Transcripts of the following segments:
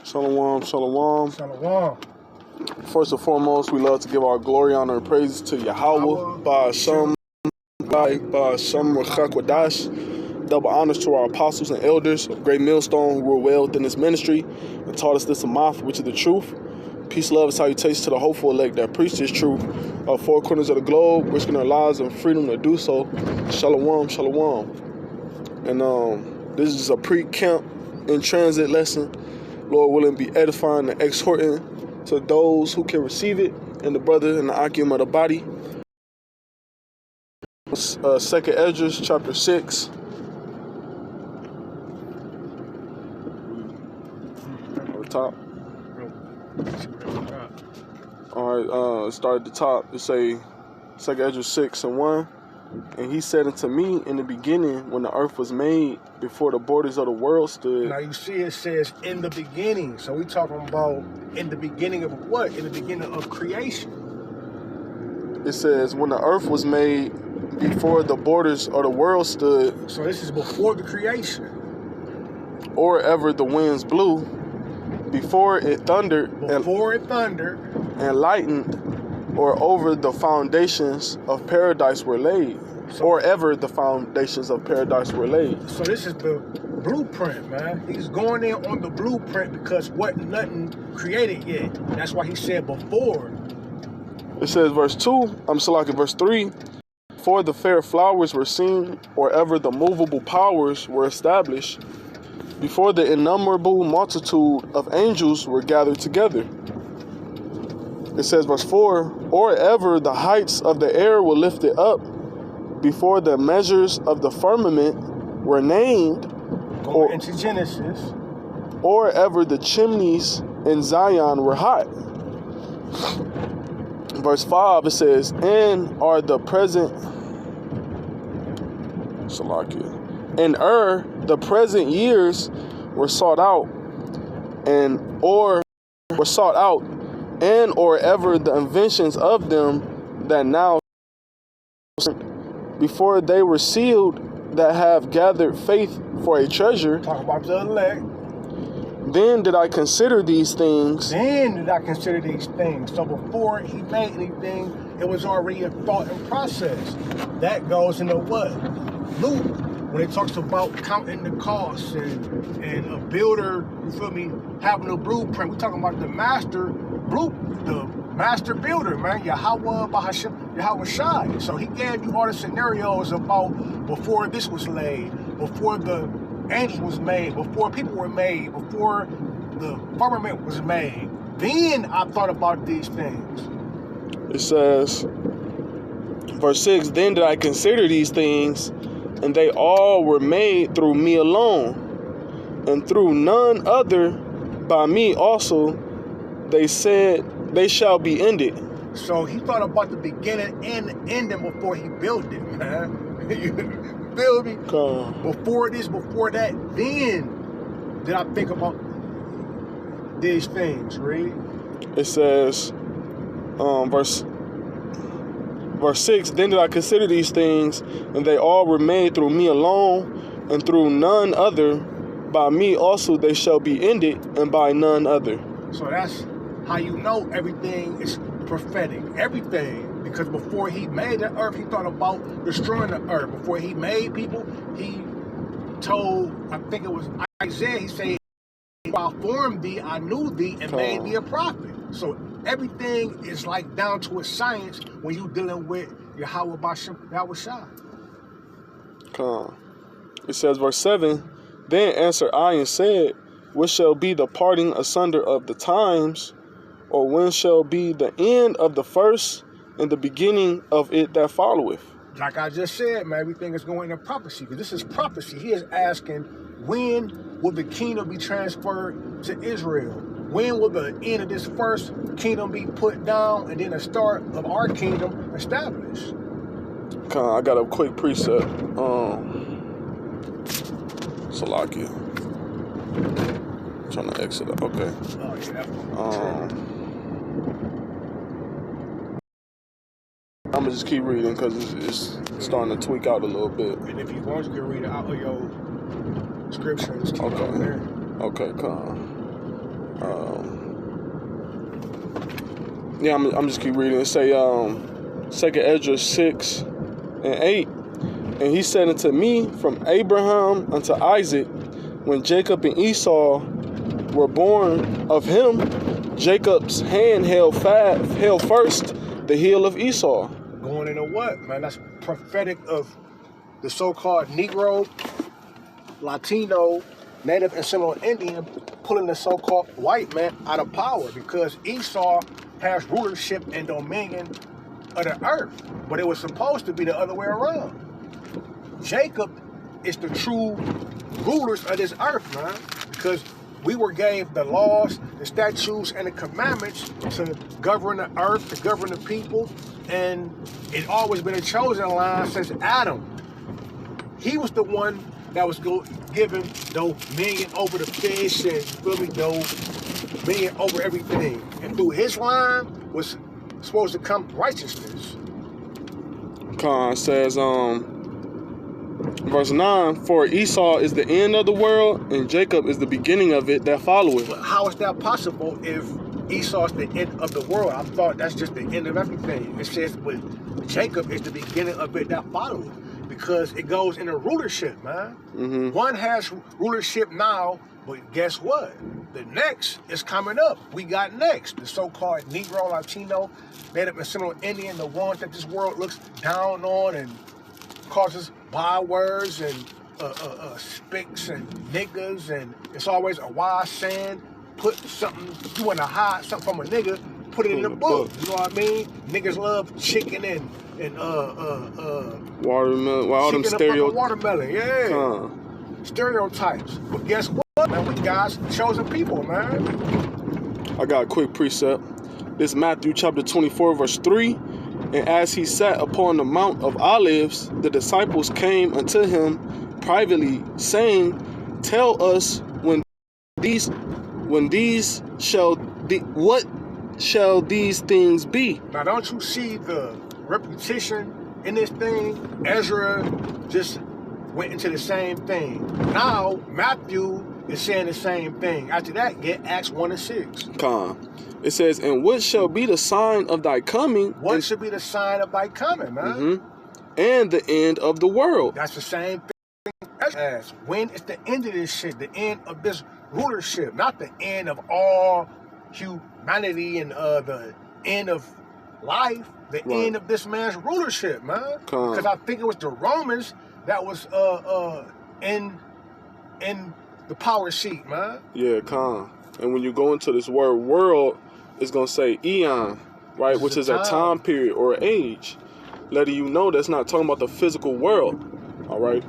Shalom, shalom. Shalom. First and foremost, we love to give our glory, honor, and praises to Yahweh, Ba'ashem, Ba'ashem, Rechak, double honors to our apostles and elders of Great Millstone who were well within this ministry and taught us this Amath, which is the truth. Peace, love, and salutations to the hopeful elect that preach this truth of four corners of the globe, risking their lives and freedom to do so. Shalom, shalom. And this is a pre-camp in transit lesson. Lord willing, be edifying and exhorting to those who can receive it, and the brother and the Akim of the body. Second Esdras, chapter 6. On the top. Alright, start at the top. It say, Second Esdras 6 and 1. And he said unto me in the beginning, when the earth was made, before the borders of the world stood. Now you see it says in the beginning. So we talking about in the beginning of what? In the beginning of creation. It says when the earth was made, before the borders of the world stood. So this is before the creation. Or ever the winds blew, before it thundered. And lightened, or over the foundations of paradise were laid. Or ever the foundations of paradise were laid. So this is the blueprint, man. He's going in on the blueprint because nothing created yet. That's why he said before. It says verse 3. Before the fair flowers were seen, or ever the movable powers were established, before the innumerable multitude of angels were gathered together. It says verse 4, or ever the heights of the air were lifted up, before the measures of the firmament were named, or into Genesis, or ever the chimneys in Zion were hot. Verse 5, it says, and are the present the present years were sought out, and or ever the inventions of them that now, before they were sealed, that have gathered faith for a treasure. Talk about the elect. Then did I consider these things. So before he made anything, it was already a thought and process. That goes into what? Luke, when it talks about counting the costs and a builder, you feel me, having a blueprint. We're talking about the master builder, man, Yahweh Ba'ashem, Yahweh Shai. So he gave you all the scenarios about before this was laid, before the angel was made, before people were made, before the firmament was made. Then I thought about these things. It says, verse 6, then did I consider these things, and they all were made through me alone, and through none other. By me also they said they shall be ended. So he thought about the beginning and the ending before he built it, man. You feel me? Before this, before that, then did I think about these things, read? It says, verse 6, then did I consider these things, and they all were made through me alone, and through none other. By me also they shall be ended, and by none other. So that's how you know everything is prophetic. Everything. Because before he made the earth, he thought about destroying the earth. Before he made people, he told, I think it was Isaiah, he said, I formed thee, I knew thee, and made thee a prophet. So everything is like down to a science when you dealing with Yahweh Ba'ashem, Yahweh Shai. It says, verse 7, then answered I and said, what shall be the parting asunder of the times, or when shall be the end of the first, and the beginning of it that followeth? Like I just said, man, everything is going into prophecy, because this is prophecy. He is asking, when will the kingdom be transferred to Israel? When will the end of this first kingdom be put down, and then the start of our kingdom established? I got a quick precept. Salakia. Trying to exit it. Okay. Oh, yeah. I'm going to just keep reading because it's starting to tweak out a little bit. And if you want, you can read it out of your scriptures. Okay. Okay, come on. Yeah, I'm just keep reading. It say 2 Ezra 6 and 8. And he said unto me, from Abraham unto Isaac, when Jacob and Esau were born of him, Jacob's hand held first the heel of Esau. Going into what, man? That's prophetic of the so-called Negro, Latino, Native and Seminole Indian pulling the so-called white man out of power, because Esau has rulership and dominion of the earth, but it was supposed to be the other way around. Jacob is the true rulers of this earth, man, because we were gave the laws, the statutes, and the commandments to govern the earth, to govern the people, and it always been a chosen line since Adam. He was the one that was given dominion over the fish and, feel me, dominion over everything. And through his line was supposed to come righteousness. Khan says, verse 9, for Esau is the end of the world, and Jacob is the beginning of it that followeth. But how is that possible if Esau's the end of the world? I thought that's just the end of everything. It says, but Jacob is the beginning of it that followeth, because it goes into rulership, man. Mm-hmm. One has rulership now, but guess what? The next is coming up. We got next, the so-called Negro, Latino, Native and Seminole Indian, the ones that this world looks down on and causes bywords and spicks and niggas, and it's always a wise saying, put something, you want to hide something from a nigga, put it in the book. You know what I mean? Niggas love chicken and watermelon, all them stereotypes. Watermelon, yeah. Stereotypes. But guess what, man? We God's chosen people, man. I got a quick precept. This Matthew chapter 24, verse 3. And as he sat upon the Mount of Olives, the disciples came unto him privately, saying, tell us what shall these things be? Now, don't you see the repetition in this thing? Ezra just went into the same thing. Now, Matthew is saying the same thing. After that, get Acts 1 and 6. Con. It says, and what shall be the sign of thy coming? What should be the sign of thy coming, man? Mm-hmm. And the end of the world. That's the same thing as when is the end of this shit, the end of this rulership, not the end of all humanity and the end of life, the end of this man's rulership, man. Because I think it was the Romans that was in the power seat, man. Yeah, con. And when you go into this word world, it's going to say eon, right? Which is a time period or age. Letting you know that's not talking about the physical world, all right?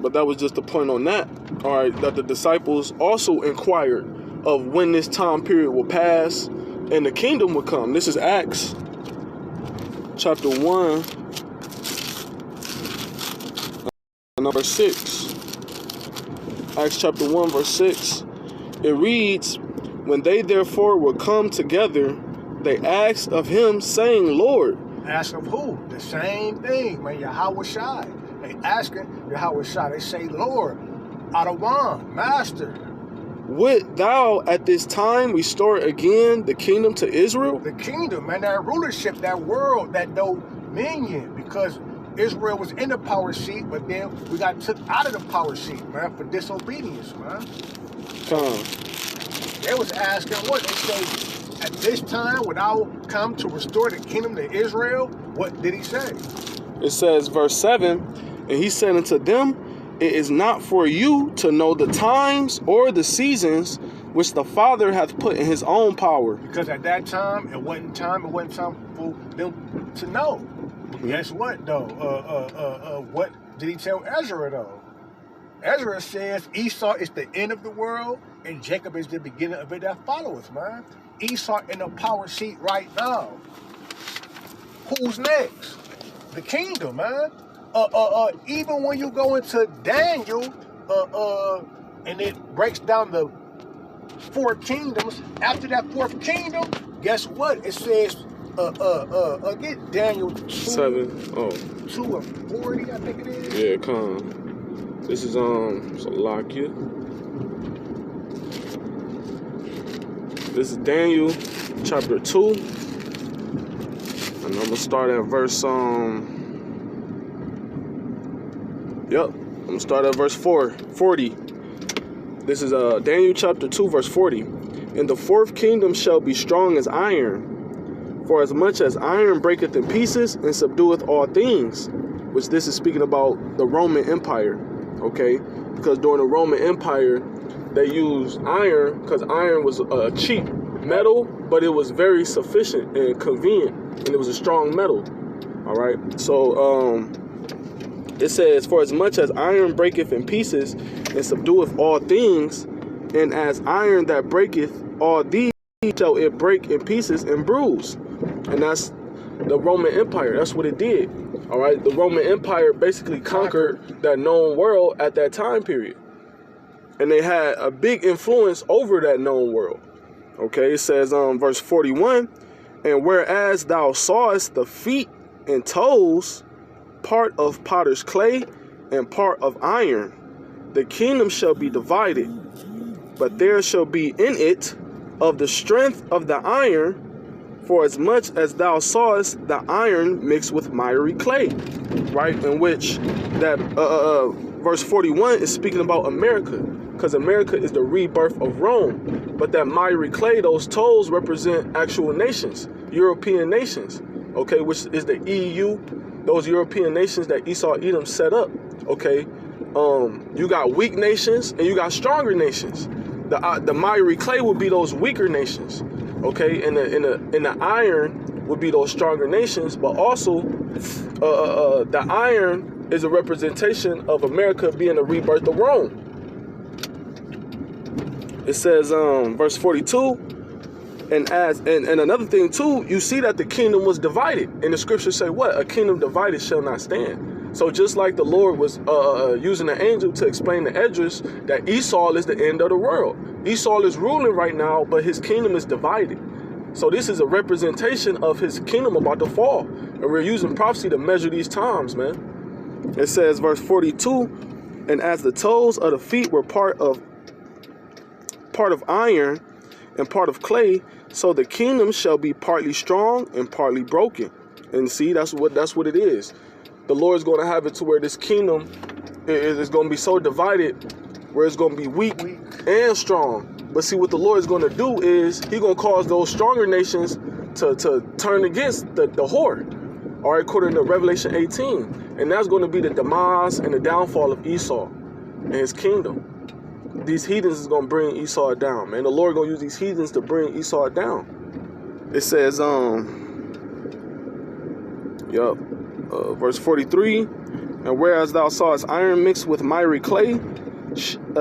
But that was just the point on that, all right? That the disciples also inquired of when this time period will pass and the kingdom will come. This is Acts chapter 1, number 6. Acts chapter 1, verse 6. It reads, when they therefore were come together, they asked of him, saying, Lord. Ask of who? The same thing, man. Yahweh Shai. They asking Yahweh Shai. They say, Lord, Adawan, Master. Would thou at this time restore again the kingdom to Israel? The kingdom, man, that rulership, that world, that dominion, because Israel was in the power seat, but then we got took out of the power seat, man, for disobedience, man. They was asking what? They say, at this time, would I come to restore the kingdom to Israel? What did he say? It says, verse 7, and he said unto them, it is not for you to know the times or the seasons which the Father hath put in his own power. Because at that time, it wasn't time for them to know. Mm-hmm. Guess what, though? What did he tell Ezra, though? Ezra says Esau is the end of the world and Jacob is the beginning of it that followeth, man. Esau in the power seat right now. Who's next? The kingdom, man. Even when you go into Daniel, and it breaks down the 4 kingdoms, after that 4th kingdom, guess what? It says, get Daniel 2, 2 of 40, I think it is. Yeah, come. This is Salakia. This is Daniel chapter 2. And I'm gonna start at verse I'm gonna start at verse 40. This is Daniel chapter 2, verse 40. And the fourth kingdom shall be strong as iron, for as much as iron breaketh in pieces and subdueth all things, which this is speaking about the Roman Empire, okay? Because during the Roman Empire, they used iron because iron was a cheap metal, but it was very sufficient and convenient, and it was a strong metal, all right? So it says, for as much as iron breaketh in pieces and subdueth all things, and as iron that breaketh all these shall it break in pieces and bruise. And that's the Roman Empire. That's what it did. All right. The Roman Empire basically conquered that known world at that time period. And they had a big influence over that known world. Okay. It says verse 41, and whereas thou sawest the feet and toes, part of potter's clay and part of iron, the kingdom shall be divided, but there shall be in it of the strength of the iron, for as much as thou sawest the iron mixed with miry clay, right? In which that verse 41 is speaking about America, because America is the rebirth of Rome. But that miry clay, those toes represent actual nations, European nations, okay, which is the EU, those European nations that Esau Edom set up, okay? You got weak nations and you got stronger nations. The miry clay would be those weaker nations, okay? And the iron would be those stronger nations. But also, the iron is a representation of America being a rebirth of Rome. It says, verse 42, and another thing too, you see that the kingdom was divided, and the scriptures say what? A kingdom divided shall not stand. So just like the Lord was using an angel to explain to Esdras that Esau is the end of the world. Esau is ruling right now, but his kingdom is divided. So this is a representation of his kingdom about to fall. And we're using prophecy to measure these times, man. It says, verse 42, and as the toes of the feet were part of iron and part of clay, so the kingdom shall be partly strong and partly broken. And see, that's what it is. The Lord's going to have it to where this kingdom is going to be so divided where it's going to be weak and strong. But see, what the Lord is going to do is he's going to cause those stronger nations to turn against the whore, all right, according to Revelation 18. And that's going to be the demise and the downfall of Esau and his kingdom. These heathens is going to bring Esau down, man. The Lord going to use these heathens to bring Esau down. It says, verse 43, and whereas thou sawest iron mixed with miry clay,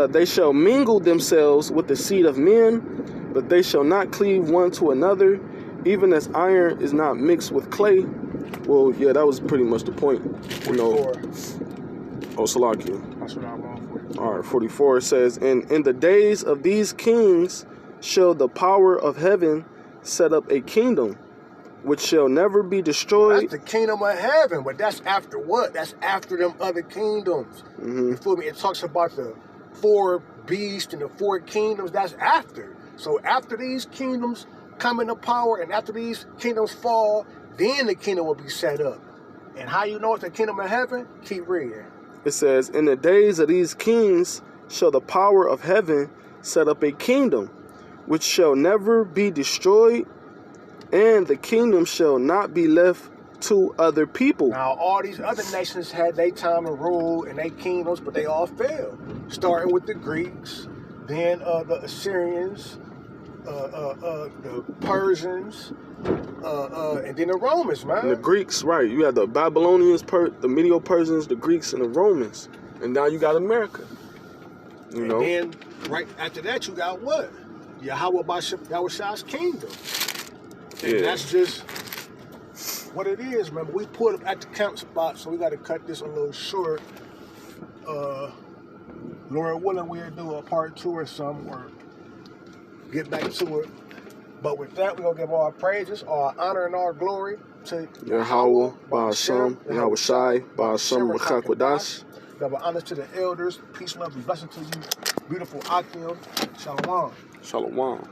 they shall mingle themselves with the seed of men, but they shall not cleave one to another, even as iron is not mixed with clay. Well, yeah, that was pretty much the point. You know. Oh, Salakia. That's what I'm wrong for. All right, 44, it says, and in the days of these kings shall the power of heaven set up a kingdom, which shall never be destroyed. That's the kingdom of heaven, but that's after what? That's after them other kingdoms. You feel me? It talks about the 4 beasts and the 4 kingdoms. That's after. So after these kingdoms come into power and after these kingdoms fall, then the kingdom will be set up. And how you know it's the kingdom of heaven? Keep reading. It says, in the days of these kings shall the power of heaven set up a kingdom, which shall never be destroyed, and the kingdom shall not be left to other people. Now, all these other nations had their time to rule and their kingdoms, but they all failed. Starting with the Greeks, then the Assyrians, the Persians, and then the Romans, man. And the Greeks, right. You had the Babylonians, the Medo-Persians, the Greeks, and the Romans. And now you got America. You know? And then, right after that, you got what? Yahweh Shah's kingdom. And that's just what it is. Remember, we put up at the camp spot, so we got to cut this a little short. Lord willing, we'll do a part 2 or something, or get back to it. But with that, we're going to give all our praises, all our honor, and all glory to Yahweh, Ba'ashem, Yahweh Shai, Ba'ashem, Rechak Wadash. Double honor to the elders. Peace, love, and blessing to you. Beautiful Akim. Shalom. Shalom.